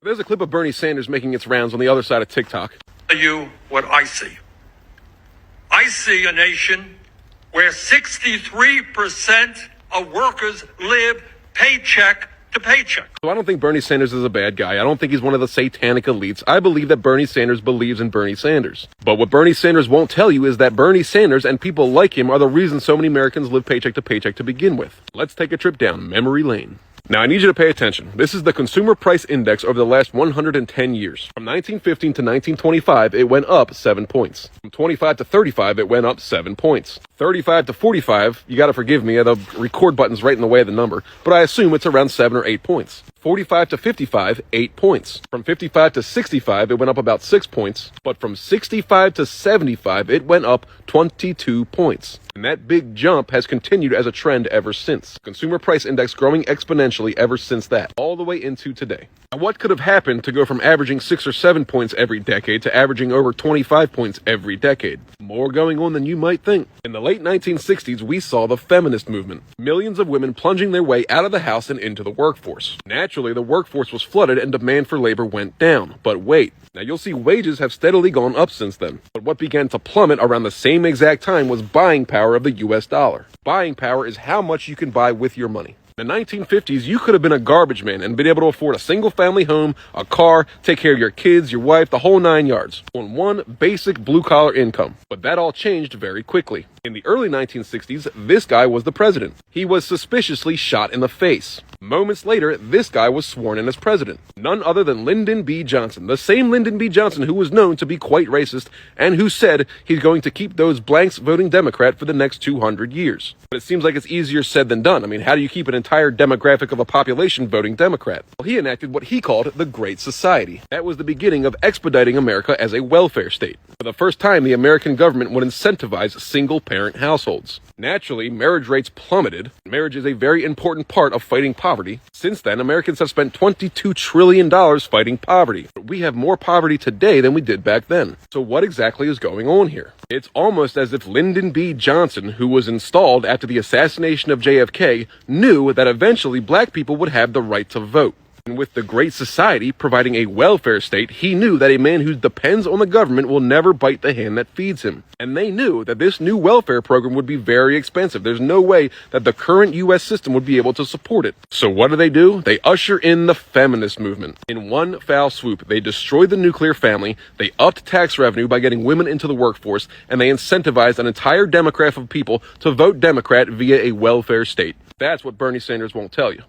There's a clip of Bernie Sanders making its rounds on the other side of TikTok. Tell you what I see. I see a nation where 63% of workers live paycheck to paycheck. So I don't think Bernie Sanders is a bad guy. I don't think he's one of the satanic elites. I believe that Bernie Sanders believes in Bernie Sanders. But what Bernie Sanders won't tell you is that Bernie Sanders and people like him are the reason so many Americans live paycheck to begin with. Let's take a trip down memory lane. Now, I need you to pay attention. This is the Consumer Price Index over the last 110 years. From 1915 to 1925, it went up 7 points. From 25 to 35, it went up 7 points. 35 to 45, you gotta forgive me, the record button's right in the way of the number, but I assume it's around 7 or 8 points. 45 to 55, 8 points. From 55 to 65, it went up about 6 points. But from 65 to 75, it went up 22 points. And that big jump has continued as a trend ever since. Consumer Price Index growing exponentially ever since that, all the way into today. Now, what could have happened to go from averaging 6 or 7 points every decade to averaging over 25 points every decade? More going on than you might think. In the late 1960s, we saw the feminist movement. Millions of women plunging their way out of the house and into the workforce. Naturally, the workforce was flooded and demand for labor went down. But wait, now you'll see wages have steadily gone up since then. But what began to plummet around the same exact time was buying power of the US dollar. Buying power is how much you can buy with your money. In the 1950s, you could have been a garbage man and been able to afford a single-family home, a car, take care of your kids, your wife, the whole 9 yards, on one basic blue-collar income. But that all changed very quickly. In the early 1960s, this guy was the president. He was suspiciously shot in the face. Moments later, this guy was sworn in as president. None other than Lyndon B. Johnson, the same Lyndon B. Johnson who was known to be quite racist and who said he's going to keep those blanks voting Democrat for the next 200 years. But it seems like it's easier said than done. I mean, how do you keep an entire demographic of a population voting Democrat? Well, he enacted what he called the Great Society. That was the beginning of expediting America as a welfare state. For the first time, the American government would incentivize single-parent households. Naturally, marriage rates plummeted. Marriage is a very important part of fighting poverty. Since then, Americans have spent $22 trillion fighting poverty. But we have more poverty today than we did back then. So what exactly is going on here? It's almost as if Lyndon B. Johnson, who was installed after the assassination of JFK, knew that eventually black people would have the right to vote. And with the Great Society providing a welfare state, he knew that a man who depends on the government will never bite the hand that feeds him. And they knew that this new welfare program would be very expensive. There's no way that the current U.S. system would be able to support it. So what do? They usher in the feminist movement. In one foul swoop, they destroyed the nuclear family, they upped tax revenue by getting women into the workforce, and they incentivized an entire demographic of people to vote Democrat via a welfare state. That's what Bernie Sanders won't tell you.